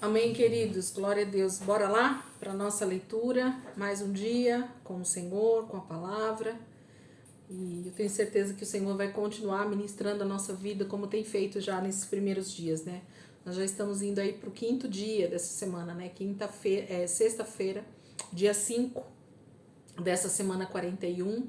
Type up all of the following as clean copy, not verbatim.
Amém, queridos. Glória a Deus. Bora lá para a nossa leitura. Mais um dia com o Senhor, com a palavra. E eu tenho certeza que o Senhor vai continuar ministrando a nossa vida como tem feito já nesses primeiros dias, né? Nós já estamos indo aí para o 5º dia dessa semana, né? Sexta-feira, dia 5 dessa semana 41.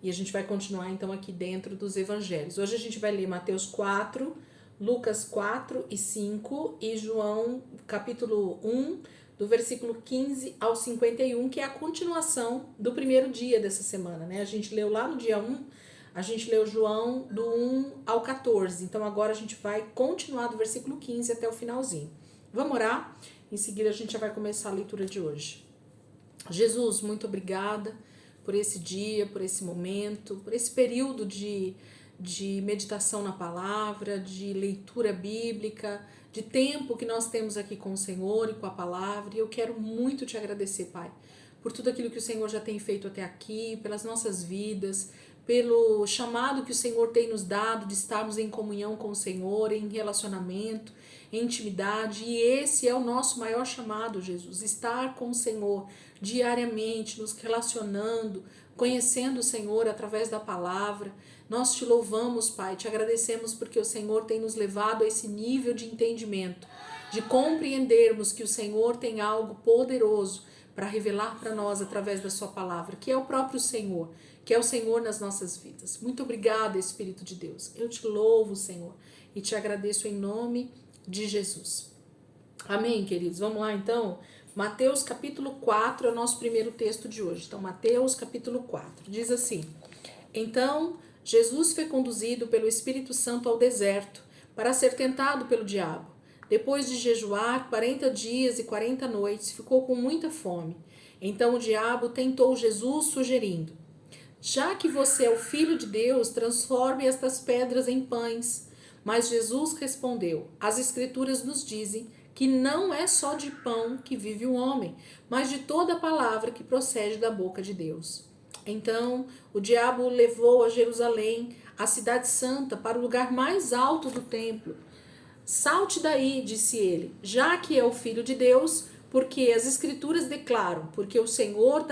E a gente vai continuar então aqui dentro dos evangelhos. Hoje a gente vai ler Mateus 4, Lucas 4 e 5 e João capítulo 1, do versículo 15 ao 51, que é a continuação do primeiro dia dessa semana, né? A gente leu lá no dia 1, a gente leu João do 1 ao 14, então agora a gente vai continuar do versículo 15 até o finalzinho. Vamos orar? Em seguida a gente já vai começar a leitura de hoje. Jesus, muito obrigada por esse dia, por esse momento, por esse período de meditação na palavra, de leitura bíblica, de tempo que nós temos aqui com o Senhor e com a palavra. E eu quero muito te agradecer, Pai, por tudo aquilo que o Senhor já tem feito até aqui, pelas nossas vidas, pelo chamado que o Senhor tem nos dado de estarmos em comunhão com o Senhor, em relacionamento, em intimidade. E esse é o nosso maior chamado, Jesus, estar com o Senhor diariamente, nos relacionando, conhecendo o Senhor através da palavra. Nós te louvamos, Pai, te agradecemos porque o Senhor tem nos levado a esse nível de entendimento, de compreendermos que o Senhor tem algo poderoso para revelar para nós através da sua palavra, que é o próprio Senhor, que é o Senhor nas nossas vidas. Muito obrigada, Espírito de Deus. Eu te louvo, Senhor, e te agradeço em nome de Jesus. Amém, queridos? Vamos lá, então. Mateus capítulo 4 é o nosso primeiro texto de hoje. Então, Mateus capítulo 4 diz assim: Então Jesus foi conduzido pelo Espírito Santo ao deserto para ser tentado pelo diabo. Depois de jejuar 40 dias e 40 noites, ficou com muita fome. Então o diabo tentou Jesus, sugerindo: Já que você é o Filho de Deus, transforme estas pedras em pães. Mas Jesus respondeu: As Escrituras nos dizem que não é só de pão que vive o homem, mas de toda a palavra que procede da boca de Deus. Então o diabo o levou a Jerusalém, a cidade santa, para o lugar mais alto do templo. Salte daí, disse ele, já que é o Filho de Deus, porque as Escrituras declaram, porque o Senhor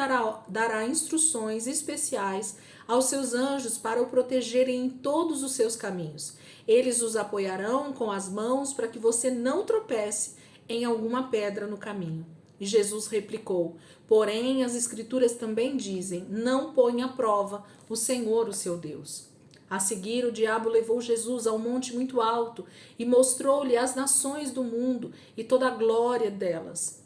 dará instruções especiais aos seus anjos para o protegerem em todos os seus caminhos. Eles os apoiarão com as mãos para que você não tropece em alguma pedra no caminho. E Jesus replicou: Porém, as Escrituras também dizem: Não põe à prova o Senhor, o seu Deus. A seguir, o diabo levou Jesus a um monte muito alto e mostrou-lhe as nações do mundo e toda a glória delas.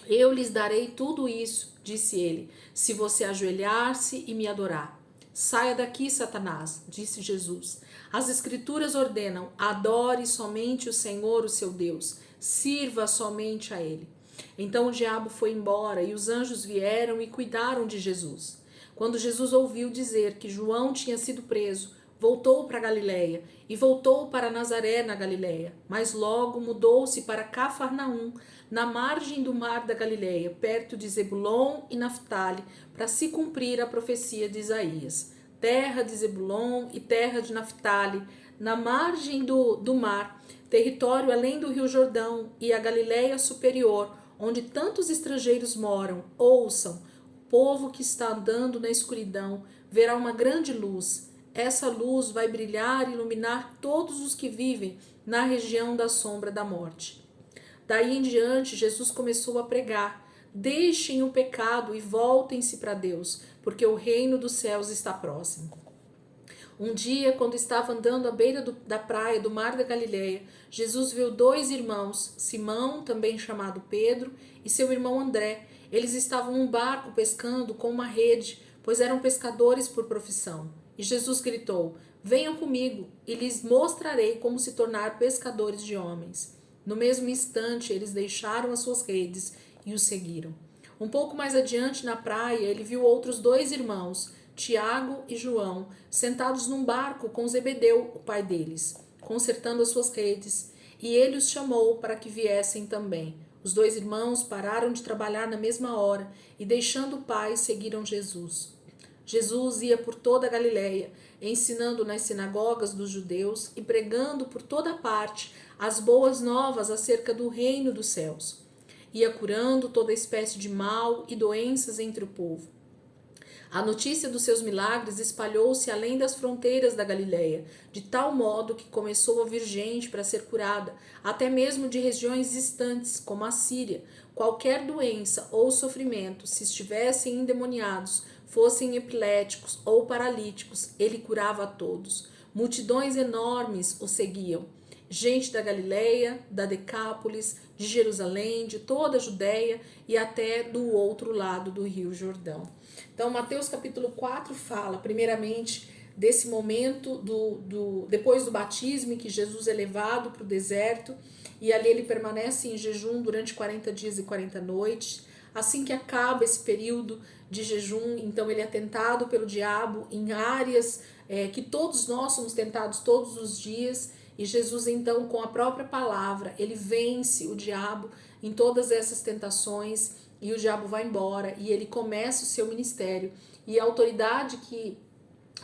Eu lhes darei tudo isso, disse ele, se você ajoelhar-se e me adorar. Saia daqui, Satanás, disse Jesus. As Escrituras ordenam: adore somente o Senhor, o seu Deus. Sirva somente a ele. Então o diabo foi embora e os anjos vieram e cuidaram de Jesus. Quando Jesus ouviu dizer que João tinha sido preso, voltou para Galiléia e voltou para Nazaré na Galiléia, mas logo mudou-se para Cafarnaum, na margem do mar da Galiléia, perto de Zebulon e Naftali, para se cumprir a profecia de Isaías. Terra de Zebulon e terra de Naftali, na margem do mar, território além do rio Jordão e a Galiléia superior, onde tantos estrangeiros moram. Ouçam, o povo que está andando na escuridão verá uma grande luz. Essa luz vai brilhar e iluminar todos os que vivem na região da sombra da morte. Daí em diante, Jesus começou a pregar: Deixem o pecado e voltem-se para Deus, porque o reino dos céus está próximo. Um dia, quando estava andando à beira da praia do mar da Galileia, Jesus viu 2 irmãos, Simão, também chamado Pedro, e seu irmão André. Eles estavam num barco pescando com uma rede, pois eram pescadores por profissão. E Jesus gritou: Venham comigo, e lhes mostrarei como se tornar pescadores de homens. No mesmo instante, eles deixaram as suas redes e o seguiram. Um pouco mais adiante, na praia, ele viu outros 2 irmãos, Tiago e João, sentados num barco com Zebedeu, o pai deles, consertando as suas redes, e ele os chamou para que viessem também. Os 2 irmãos pararam de trabalhar na mesma hora e, deixando o pai, seguiram Jesus. Jesus ia por toda a Galiléia, ensinando nas sinagogas dos judeus e pregando por toda parte as boas novas acerca do reino dos céus. Ia curando toda espécie de mal e doenças entre o povo. A notícia dos seus milagres espalhou-se além das fronteiras da Galileia, de tal modo que começou a vir gente para ser curada, até mesmo de regiões distantes, como a Síria. Qualquer doença ou sofrimento, se estivessem endemoniados, fossem epiléticos ou paralíticos, ele curava a todos. Multidões enormes o seguiam. Gente da Galileia, da Decápolis, de Jerusalém, de toda a Judéia e até do outro lado do Rio Jordão. Então, Mateus capítulo 4 fala, primeiramente, desse momento depois do batismo, em que Jesus é levado para o deserto, e ali ele permanece em jejum durante 40 dias e 40 noites. Assim que acaba esse período de jejum, então ele é tentado pelo diabo em áreas que todos nós somos tentados todos os dias, e Jesus, então, com a própria palavra, ele vence o diabo em todas essas tentações, e o diabo vai embora, e ele começa o seu ministério. E a autoridade que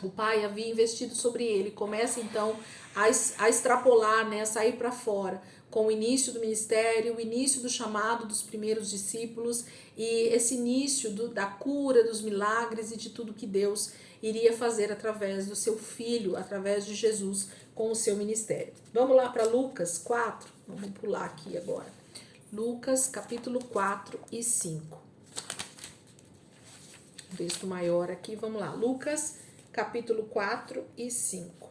o Pai havia investido sobre ele começa, então, a extrapolar, né, a sair para fora, com o início do ministério, o início do chamado dos primeiros discípulos, e esse início da cura, dos milagres e de tudo que Deus iria fazer através do seu Filho, através de Jesus, com o seu ministério. Vamos lá para Lucas 4, vamos pular aqui agora. Lucas capítulo 4 e 5. Um texto maior aqui, vamos lá. Lucas capítulo 4 e 5.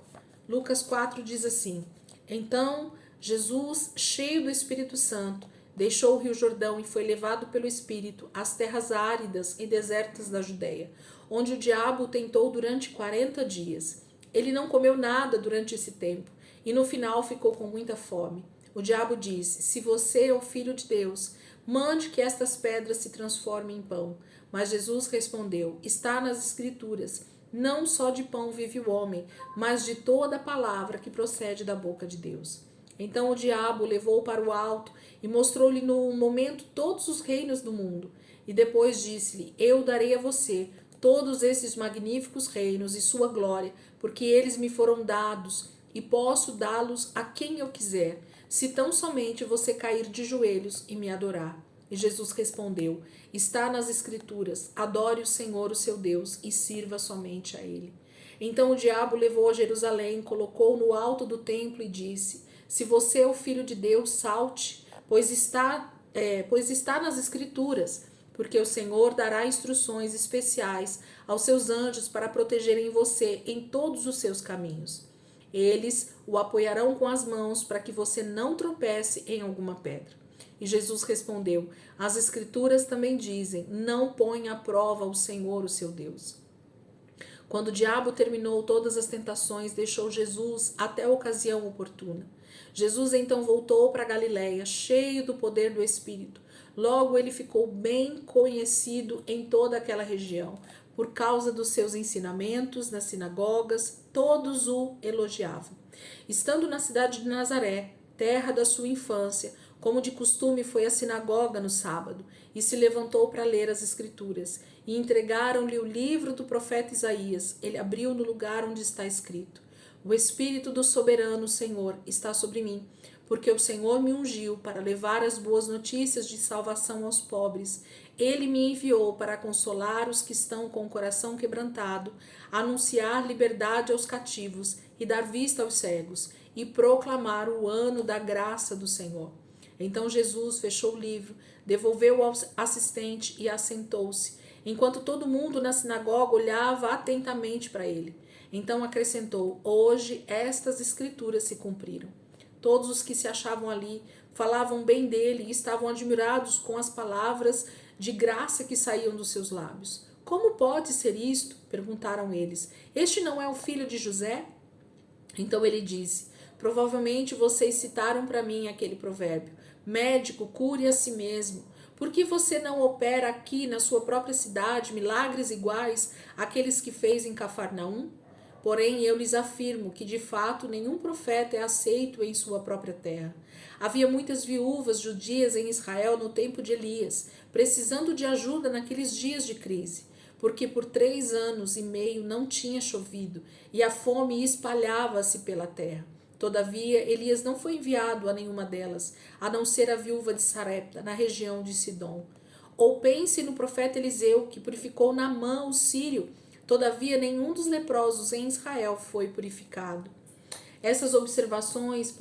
Lucas 4 diz assim: Então Jesus, cheio do Espírito Santo, deixou o Rio Jordão e foi levado pelo Espírito às terras áridas e desertas da Judéia, onde o diabo o tentou durante 40 dias. Ele não comeu nada durante esse tempo e no final ficou com muita fome. O diabo disse: Se você é o Filho de Deus, mande que estas pedras se transformem em pão. Mas Jesus respondeu: Está nas Escrituras, não só de pão vive o homem, mas de toda a palavra que procede da boca de Deus. Então o diabo o levou para o alto e mostrou-lhe no momento todos os reinos do mundo. E depois disse-lhe: Eu darei a você todos esses magníficos reinos e sua glória, porque eles me foram dados e posso dá-los a quem eu quiser, se tão somente você cair de joelhos e me adorar. E Jesus respondeu: Está nas Escrituras, adore o Senhor, o seu Deus, e sirva somente a Ele. Então o diabo levou a Jerusalém, colocou no alto do templo e disse: Se você é o Filho de Deus, salte, pois está nas Escrituras, porque o Senhor dará instruções especiais aos seus anjos para protegerem você em todos os seus caminhos. Eles o apoiarão com as mãos para que você não tropece em alguma pedra. E Jesus respondeu: As Escrituras também dizem: Não ponha à prova o Senhor, o seu Deus. Quando o diabo terminou todas as tentações, deixou Jesus até a ocasião oportuna. Jesus então voltou para Galiléia, cheio do poder do Espírito. Logo ele ficou bem conhecido em toda aquela região. Por causa dos seus ensinamentos nas sinagogas, todos o elogiavam. Estando na cidade de Nazaré, terra da sua infância, como de costume, foi à sinagoga no sábado e se levantou para ler as Escrituras. E entregaram-lhe o livro do profeta Isaías. Ele abriu no lugar onde está escrito: O Espírito do soberano Senhor está sobre mim, porque o Senhor me ungiu para levar as boas notícias de salvação aos pobres. Ele me enviou para consolar os que estão com o coração quebrantado, anunciar liberdade aos cativos e dar vista aos cegos, e proclamar o ano da graça do Senhor. Então Jesus fechou o livro, devolveu ao assistente e assentou-se, enquanto todo mundo na sinagoga olhava atentamente para ele. Então acrescentou: Hoje estas escrituras se cumpriram. Todos os que se achavam ali falavam bem dele e estavam admirados com as palavras de graça que saíam dos seus lábios. Como pode ser isto? Perguntaram eles. Este não é o filho de José? Então ele disse: Provavelmente vocês citaram para mim aquele provérbio: Médico, cure a si mesmo. Por que você não opera aqui na sua própria cidade milagres iguais àqueles que fez em Cafarnaum? Porém, eu lhes afirmo que, de fato, nenhum profeta é aceito em sua própria terra. Havia muitas viúvas judias em Israel no tempo de Elias, precisando de ajuda naqueles dias de crise, porque por 3 anos e meio não tinha chovido e a fome espalhava-se pela terra. Todavia, Elias não foi enviado a nenhuma delas, a não ser a viúva de Sarepta, na região de Sidom. Ou pense no profeta Eliseu, que purificou Naamã, o sírio. Todavia, nenhum dos leprosos em Israel foi purificado. Essas observações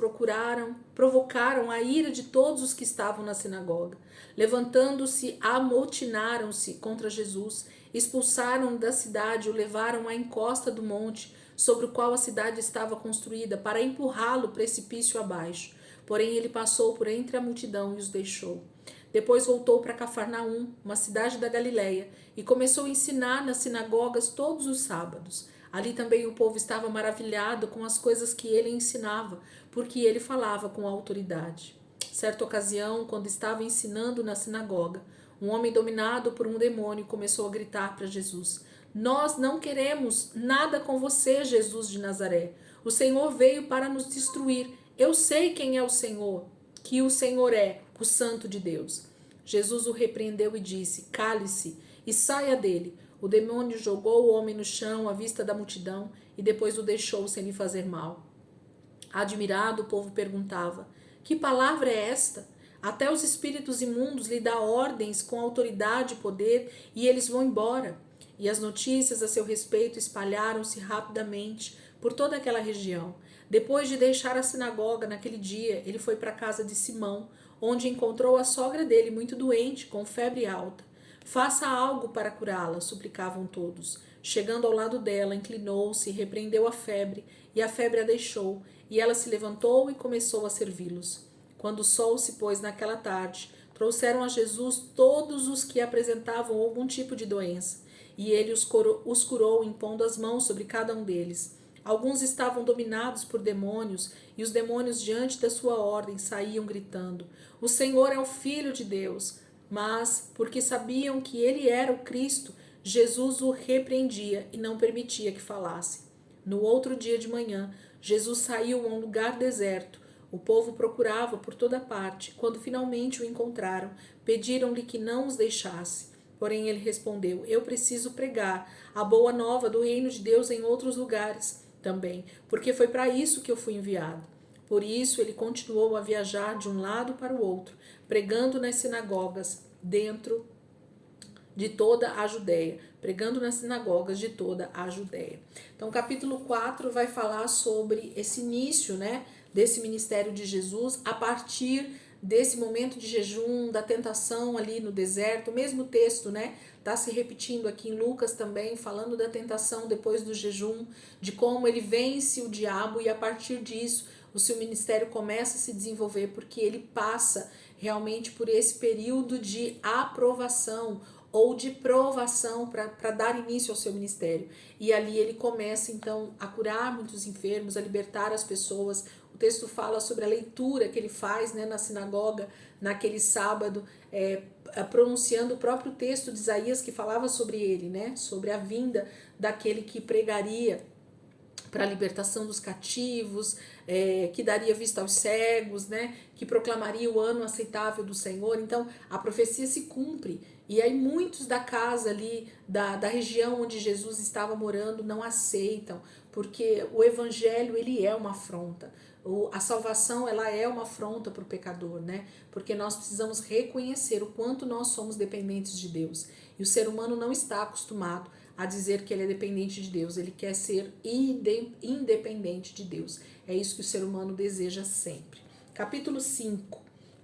provocaram a ira de todos os que estavam na sinagoga. Levantando-se, amotinaram-se contra Jesus, expulsaram-no da cidade e o levaram à encosta do monte, sobre o qual a cidade estava construída, para empurrá-lo precipício abaixo. Porém, ele passou por entre a multidão e os deixou. Depois voltou para Cafarnaum, uma cidade da Galileia, e começou a ensinar nas sinagogas todos os sábados. Ali também o povo estava maravilhado com as coisas que ele ensinava, porque ele falava com autoridade. Certa ocasião, quando estava ensinando na sinagoga, um homem dominado por um demônio começou a gritar para Jesus: Nós não queremos nada com você, Jesus de Nazaré. O Senhor veio para nos destruir. Eu sei quem é o Senhor, que o Senhor é, o Santo de Deus. Jesus o repreendeu e disse: Cale-se e saia dele. O demônio jogou o homem no chão à vista da multidão e depois o deixou sem lhe fazer mal. Admirado, o povo perguntava: Que palavra é esta? Até os espíritos imundos lhe dá ordens com autoridade e poder e eles vão embora. E as notícias a seu respeito espalharam-se rapidamente por toda aquela região. Depois de deixar a sinagoga naquele dia, ele foi para a casa de Simão, onde encontrou a sogra dele muito doente, com febre alta. Faça algo para curá-la, suplicavam todos. Chegando ao lado dela, inclinou-se, repreendeu a febre, e a febre a deixou, e ela se levantou e começou a servi-los. Quando o sol se pôs naquela tarde, trouxeram a Jesus todos os que apresentavam algum tipo de doença, e ele os curou impondo as mãos sobre cada um deles. Alguns estavam dominados por demônios, e os demônios diante da sua ordem saíam gritando: O Senhor é o Filho de Deus. Mas, porque sabiam que ele era o Cristo, Jesus o repreendia e não permitia que falasse. No outro dia de manhã, Jesus saiu a um lugar deserto. O povo procurava por toda parte. Quando finalmente o encontraram, pediram-lhe que não os deixasse. Porém ele respondeu: Eu preciso pregar a boa nova do reino de Deus em outros lugares também, porque foi para isso que eu fui enviado. Por isso ele continuou a viajar de um lado para o outro, pregando nas sinagogas dentro de toda a Judéia, pregando nas sinagogas de toda a Judéia. Então, o capítulo 4 vai falar sobre esse início, desse ministério de Jesus, a partir desse momento de jejum, da tentação ali no deserto. O mesmo texto, tá se repetindo aqui em Lucas também, falando da tentação depois do jejum, de como ele vence o diabo e a partir disso o seu ministério começa a se desenvolver, porque ele passa realmente por esse período de aprovação ou de provação para dar início ao seu ministério. E ali ele começa então a curar muitos enfermos, a libertar as pessoas. O texto fala sobre a leitura que ele faz na sinagoga naquele sábado, pronunciando o próprio texto de Isaías que falava sobre ele, sobre a vinda daquele que pregaria para a libertação dos cativos, que daria vista aos cegos, que proclamaria o ano aceitável do Senhor. Então a profecia se cumpre, e aí muitos da casa ali, da região onde Jesus estava morando, não aceitam, porque o evangelho ele é uma afronta. A salvação ela é uma afronta para o pecador, porque nós precisamos reconhecer o quanto nós somos dependentes de Deus, e o ser humano não está acostumado a dizer que ele é dependente de Deus, ele quer ser independente de Deus. É isso que o ser humano deseja sempre. Capítulo 5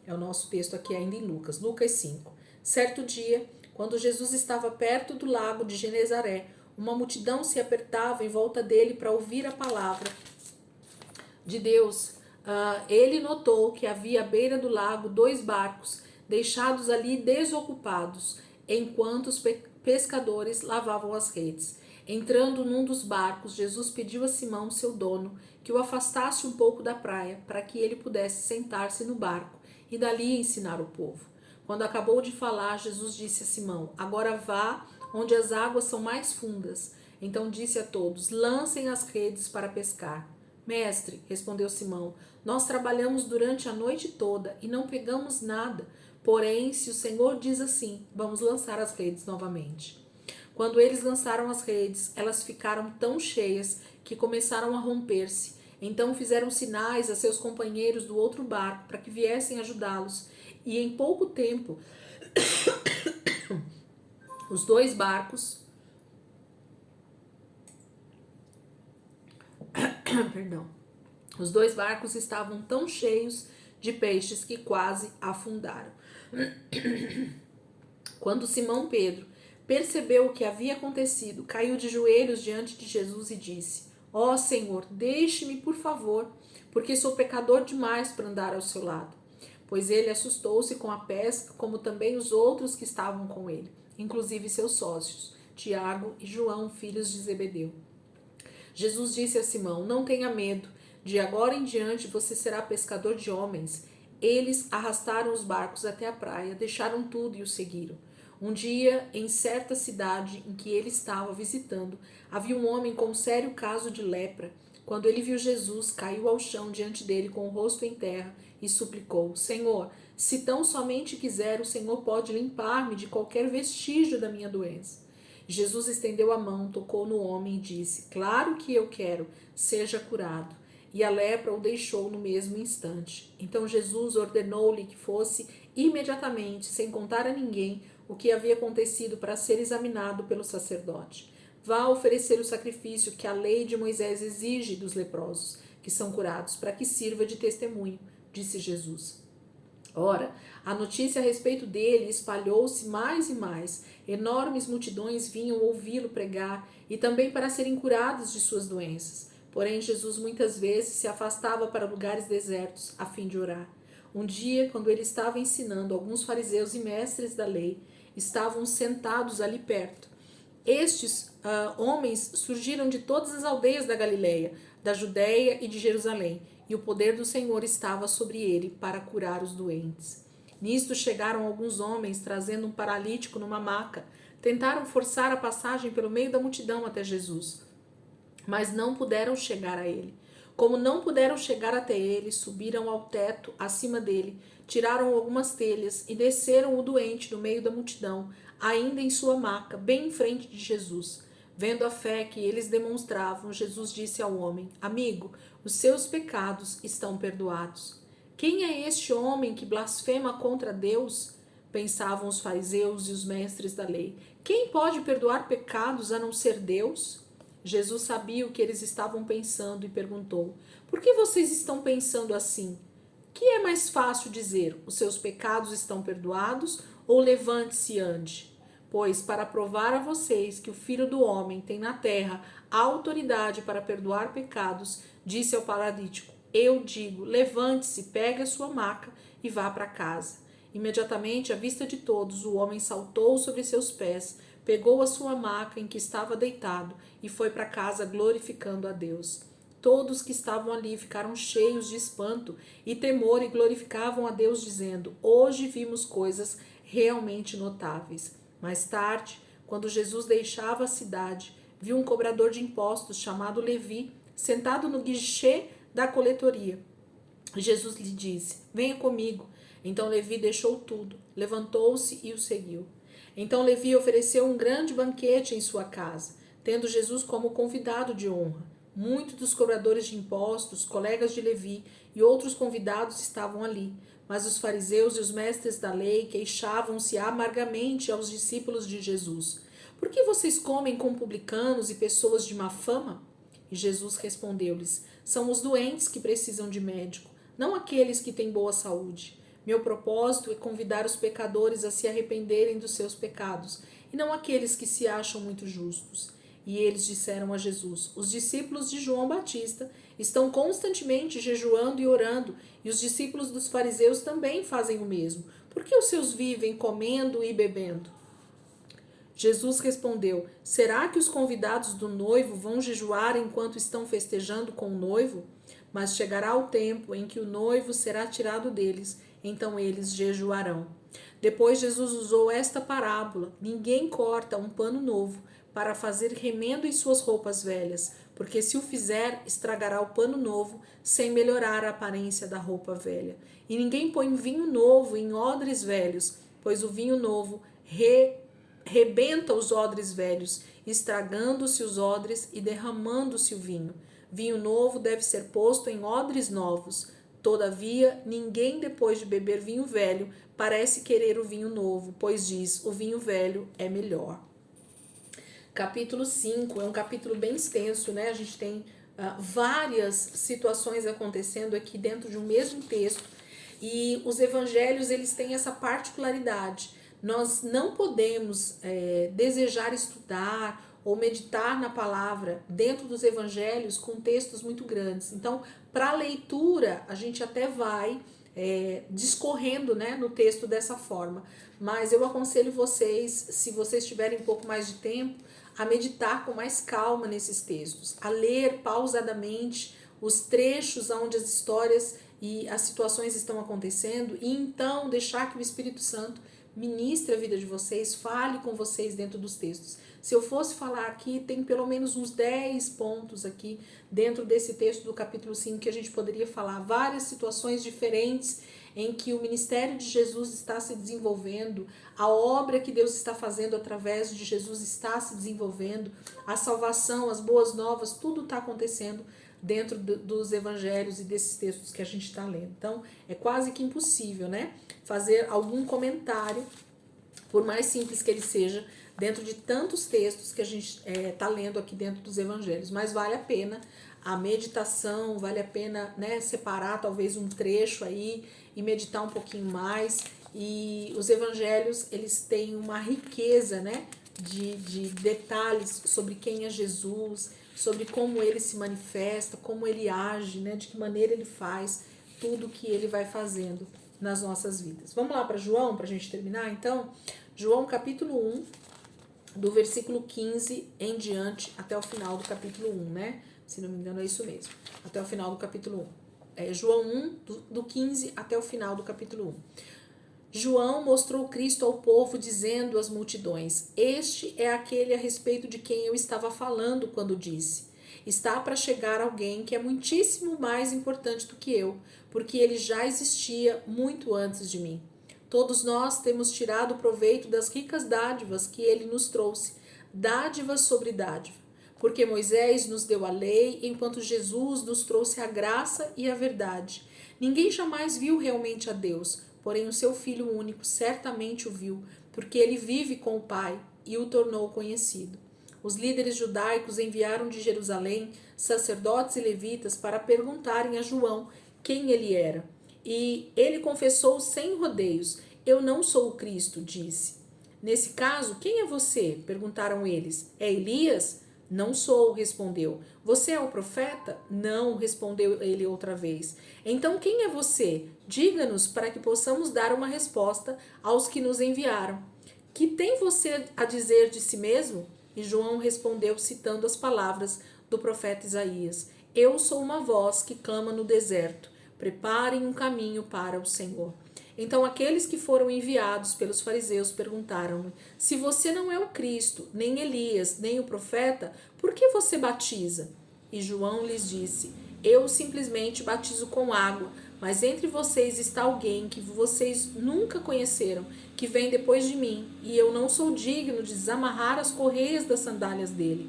é o nosso texto aqui ainda em Lucas, Lucas 5. Certo dia, quando Jesus estava perto do lago de Genezaré, uma multidão se apertava em volta dele para ouvir a palavra de Deus. Ele notou que havia à beira do lago 2 barcos, deixados ali desocupados, enquanto os pescadores lavavam as redes. Entrando num dos barcos, Jesus pediu a Simão, seu dono, que o afastasse um pouco da praia, para que ele pudesse sentar-se no barco e dali ensinar o povo. Quando acabou de falar, Jesus disse a Simão: Agora vá onde as águas são mais fundas. Então disse a todos: Lancem as redes para pescar. Mestre, respondeu Simão, nós trabalhamos durante a noite toda e não pegamos nada. Porém, se o Senhor diz assim, vamos lançar as redes novamente. Quando eles lançaram as redes, elas ficaram tão cheias que começaram a romper-se. Então fizeram sinais a seus companheiros do outro barco para que viessem ajudá-los. E em pouco tempo, os dois barcos, perdão, os dois barcos estavam tão cheios de peixes que quase afundaram. Quando Simão Pedro percebeu o que havia acontecido, caiu de joelhos diante de Jesus e disse: Ó Senhor, deixe-me, por favor, porque sou pecador demais para andar ao seu lado. Pois ele assustou-se com a pesca, como também os outros que estavam com ele, inclusive seus sócios, Tiago e João, filhos de Zebedeu. Jesus disse a Simão: Não tenha medo, de agora em diante você será pescador de homens. Eles arrastaram os barcos até a praia, deixaram tudo e o seguiram. Um dia, em certa cidade em que ele estava visitando, havia um homem com um sério caso de lepra. Quando ele viu Jesus, caiu ao chão diante dele com o rosto em terra e suplicou: Senhor, se tão somente quiser, o Senhor pode limpar-me de qualquer vestígio da minha doença. Jesus estendeu a mão, tocou no homem e disse: Claro que eu quero, seja curado. E a lepra o deixou no mesmo instante. Então Jesus ordenou-lhe que fosse imediatamente, sem contar a ninguém, o que havia acontecido, para ser examinado pelo sacerdote. Vá oferecer o sacrifício que a lei de Moisés exige dos leprosos, que são curados, para que sirva de testemunho, disse Jesus. Ora, a notícia a respeito dele espalhou-se mais e mais. Enormes multidões vinham ouvi-lo pregar e também para serem curados de suas doenças. Porém, Jesus muitas vezes se afastava para lugares desertos a fim de orar. Um dia, quando ele estava ensinando, alguns fariseus e mestres da lei estavam sentados ali perto. Estes homens surgiram de todas as aldeias da Galileia, da Judéia e de Jerusalém, e o poder do Senhor estava sobre ele para curar os doentes. Nisto chegaram alguns homens trazendo um paralítico numa maca. Tentaram forçar a passagem pelo meio da multidão até Jesus, mas não puderam chegar a ele. Como não puderam chegar até ele, subiram ao teto acima dele, tiraram algumas telhas e desceram o doente no meio da multidão, ainda em sua maca, bem em frente de Jesus. Vendo a fé que eles demonstravam, Jesus disse ao homem: Amigo, os seus pecados estão perdoados. Quem é este homem que blasfema contra Deus? Pensavam os fariseus e os mestres da lei. Quem pode perdoar pecados a não ser Deus? Jesus sabia o que eles estavam pensando e perguntou: Por que vocês estão pensando assim? Que é mais fácil dizer: Os seus pecados estão perdoados, ou levante-se e ande? Pois, para provar a vocês que o Filho do Homem tem na terra a autoridade para perdoar pecados, disse ao paralítico: Eu digo, levante-se, pegue a sua maca e vá para casa. Imediatamente, à vista de todos, o homem saltou sobre seus pés, pegou a sua maca em que estava deitado e foi para casa glorificando a Deus. Todos que estavam ali ficaram cheios de espanto e temor e glorificavam a Deus, dizendo: Hoje vimos coisas realmente notáveis. Mais tarde, quando Jesus deixava a cidade, viu um cobrador de impostos chamado Levi sentado no guichê da coletoria. Jesus lhe disse: Venha comigo. Então Levi deixou tudo, levantou-se e o seguiu. Então Levi ofereceu um grande banquete em sua casa, tendo Jesus como convidado de honra. Muitos dos cobradores de impostos, colegas de Levi e outros convidados estavam ali, mas os fariseus e os mestres da lei queixavam-se amargamente aos discípulos de Jesus: Por que vocês comem com publicanos e pessoas de má fama? E Jesus respondeu-lhes: São os doentes que precisam de médico, não aqueles que têm boa saúde. Meu propósito é convidar os pecadores a se arrependerem dos seus pecados, e não aqueles que se acham muito justos. E eles disseram a Jesus: Os discípulos de João Batista estão constantemente jejuando e orando, e os discípulos dos fariseus também fazem o mesmo. Por que os seus vivem comendo e bebendo? Jesus respondeu: Será que os convidados do noivo vão jejuar enquanto estão festejando com o noivo? Mas chegará o tempo em que o noivo será tirado deles, então eles jejuarão. Depois Jesus usou esta parábola: Ninguém corta um pano novo para fazer remendo em suas roupas velhas, porque se o fizer, estragará o pano novo, sem melhorar a aparência da roupa velha. E ninguém põe vinho novo em odres velhos, pois o vinho novo rebenta os odres velhos, estragando-se os odres e derramando-se o vinho. Vinho novo deve ser posto em odres novos. Todavia, ninguém depois de beber vinho velho parece querer o vinho novo, pois diz, o vinho velho é melhor. Capítulo 5 é um capítulo bem extenso, né? A gente tem várias situações acontecendo aqui dentro de um mesmo texto, e os evangelhos, eles têm essa particularidade. Nós não podemos desejar estudar ou meditar na palavra dentro dos evangelhos com textos muito grandes. Então, para a leitura, a gente até vai discorrendo, né, no texto dessa forma. Mas eu aconselho vocês, se vocês tiverem um pouco mais de tempo, a meditar com mais calma nesses textos, a ler pausadamente os trechos onde as histórias e as situações estão acontecendo, e então deixar que o Espírito Santo ministre a vida de vocês, fale com vocês dentro dos textos. Se eu fosse falar aqui, tem pelo menos uns 10 pontos aqui dentro desse texto do capítulo 5 que a gente poderia falar, várias situações diferentes em que o ministério de Jesus está se desenvolvendo, a obra que Deus está fazendo através de Jesus está se desenvolvendo, a salvação, as boas novas, tudo está acontecendo dentro dos evangelhos e desses textos que a gente está lendo. Então, é quase que impossível, né, fazer algum comentário, por mais simples que ele seja, dentro de tantos textos que a gente está lendo aqui dentro dos evangelhos. Mas vale a pena a meditação, vale a pena, né, separar talvez um trecho aí e meditar um pouquinho mais. E os evangelhos, eles têm uma riqueza, né, de detalhes sobre quem é Jesus, sobre como ele se manifesta, como ele age, né, de que maneira ele faz tudo que ele vai fazendo nas nossas vidas. Vamos lá para João, para a gente terminar então? João capítulo 1, do versículo 15 em diante até o final do capítulo 1, né? Se não me engano é isso mesmo, até o final do capítulo 1. João 1, do 15 até o final do capítulo 1. João mostrou Cristo ao povo, dizendo às multidões, este é aquele a respeito de quem eu estava falando quando disse, está para chegar alguém que é muitíssimo mais importante do que eu, porque ele já existia muito antes de mim. Todos nós temos tirado proveito das ricas dádivas que ele nos trouxe, dádiva sobre dádiva, porque Moisés nos deu a lei, enquanto Jesus nos trouxe a graça e a verdade. Ninguém jamais viu realmente a Deus, porém o seu Filho único certamente o viu, porque ele vive com o Pai e o tornou conhecido. Os líderes judaicos enviaram de Jerusalém sacerdotes e levitas para perguntarem a João quem ele era. E ele confessou sem rodeios, eu não sou o Cristo, disse. Nesse caso, quem é você? Perguntaram eles. É Elias? Não sou, respondeu. Você é o profeta? Não, respondeu ele outra vez. Então quem é você? Diga-nos para que possamos dar uma resposta aos que nos enviaram. Que tem você a dizer de si mesmo? E João respondeu citando as palavras do profeta Isaías. Eu sou uma voz que clama no deserto. Preparem um caminho para o Senhor. Então aqueles que foram enviados pelos fariseus perguntaram-lhe, se você não é o Cristo, nem Elias, nem o profeta, por que você batiza? E João lhes disse, eu simplesmente batizo com água, mas entre vocês está alguém que vocês nunca conheceram, que vem depois de mim, e eu não sou digno de desamarrar as correias das sandálias dele.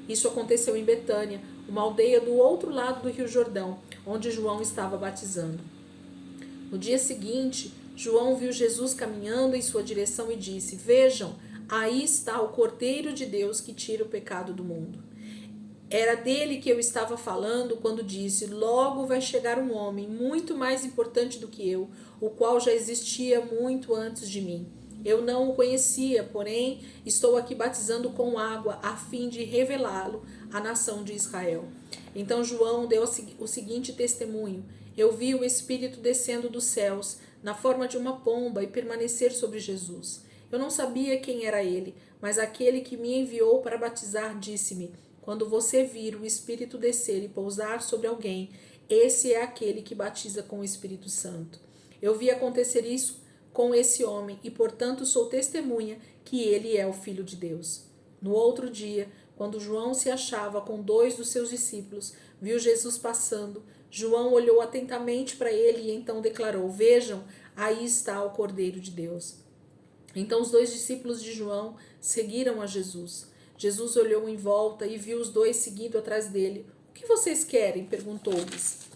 Isso aconteceu em Betânia, uma aldeia do outro lado do Rio Jordão, onde João estava batizando. No dia seguinte, João viu Jesus caminhando em sua direção e disse, vejam, aí está o Cordeiro de Deus que tira o pecado do mundo. Era dele que eu estava falando quando disse, logo vai chegar um homem muito mais importante do que eu, o qual já existia muito antes de mim. Eu não o conhecia, porém estou aqui batizando com água a fim de revelá-lo à nação de Israel. Então João deu o seguinte testemunho, eu vi o Espírito descendo dos céus, na forma de uma pomba, e permanecer sobre Jesus. Eu não sabia quem era ele, mas aquele que me enviou para batizar disse-me, quando você vir o Espírito descer e pousar sobre alguém, esse é aquele que batiza com o Espírito Santo. Eu vi acontecer isso com esse homem e, portanto, sou testemunha que ele é o Filho de Deus. No outro dia, quando João se achava com 2 dos seus discípulos, viu Jesus passando. João olhou atentamente para ele e então declarou, vejam, aí está o Cordeiro de Deus. Então os 2 discípulos de João seguiram a Jesus. Jesus olhou em volta e viu os 2 seguindo atrás dele. O que vocês querem? Perguntou-lhes.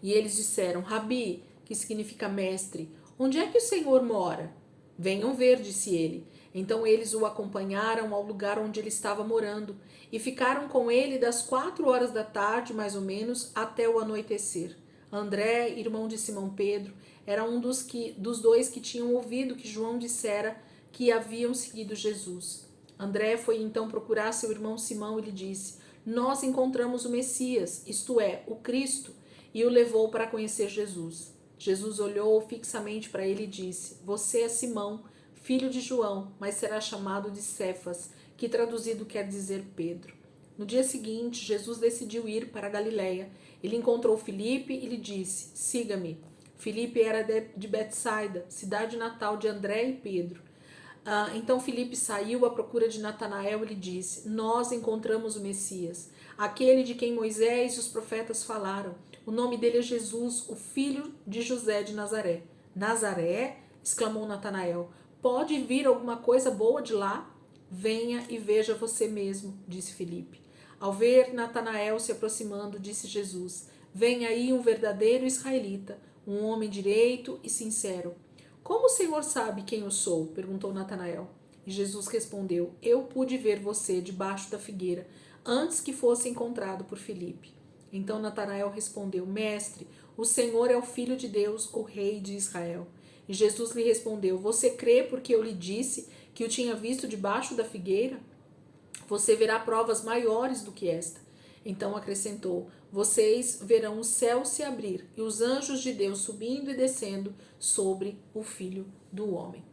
E eles disseram: Rabi, que significa mestre, onde é que o Senhor mora? Venham ver, disse ele. Então eles o acompanharam ao lugar onde ele estava morando e ficaram com ele das 4 horas da tarde, mais ou menos, até o anoitecer. André, irmão de Simão Pedro, era um dos dois que tinham ouvido que João dissera que haviam seguido Jesus. André foi então procurar seu irmão Simão e lhe disse: Nós encontramos o Messias, isto é, o Cristo, e o levou para conhecer Jesus. Jesus olhou fixamente para ele e disse: Você é Simão, filho de João, mas será chamado de Cefas, que traduzido quer dizer Pedro. No dia seguinte, Jesus decidiu ir para a Galiléia. Ele encontrou Filipe e lhe disse: Siga-me. Filipe era de Betsaida, cidade natal de André e Pedro. Então Filipe saiu à procura de Natanael e lhe disse: Nós encontramos o Messias, aquele de quem Moisés e os profetas falaram. O nome dele é Jesus, o filho de José de Nazaré. Nazaré? Exclamou Natanael. Pode vir alguma coisa boa de lá? Venha e veja você mesmo, disse Filipe. Ao ver Natanael se aproximando, disse Jesus: Vem aí um verdadeiro israelita, um homem direito e sincero. Como o Senhor sabe quem eu sou? Perguntou Natanael. E Jesus respondeu: Eu pude ver você debaixo da figueira, antes que fosse encontrado por Filipe. Então Natanael respondeu: Mestre, o Senhor é o Filho de Deus, o Rei de Israel. E Jesus lhe respondeu: Você crê porque eu lhe disse que o tinha visto debaixo da figueira? Você verá provas maiores do que esta. Então acrescentou: Vocês verão o céu se abrir e os anjos de Deus subindo e descendo sobre o Filho do Homem.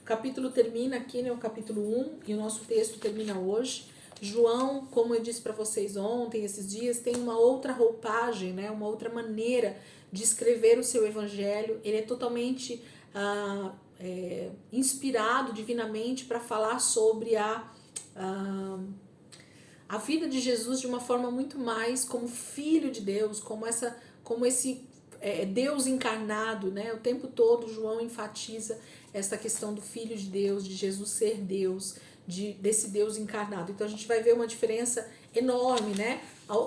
O capítulo termina aqui, né? O capítulo 1, e o nosso texto termina hoje. João, como eu disse para vocês ontem, esses dias, tem uma outra roupagem, né? Uma outra maneira de escrever o seu evangelho. Ele é totalmente inspirado divinamente para falar sobre a vida de Jesus de uma forma muito mais como filho de Deus, como esse Deus encarnado, né? O tempo todo João enfatiza essa questão do Filho de Deus, de Jesus ser Deus, desse Deus encarnado. Então a gente vai ver uma diferença enorme, né?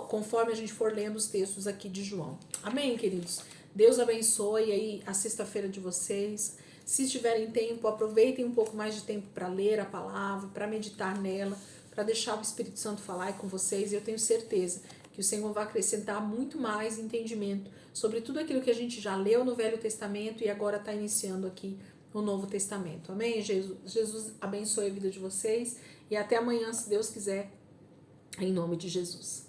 Conforme a gente for lendo os textos aqui de João. Amém, queridos? Deus abençoe aí a sexta-feira de vocês. Se tiverem tempo, aproveitem um pouco mais de tempo para ler a palavra, para meditar nela, para deixar o Espírito Santo falar com vocês. E eu tenho certeza que o Senhor vai acrescentar muito mais entendimento sobre tudo aquilo que a gente já leu no Velho Testamento e agora está iniciando aqui no Novo Testamento. Amém? Jesus abençoe a vida de vocês e até amanhã, se Deus quiser, em nome de Jesus.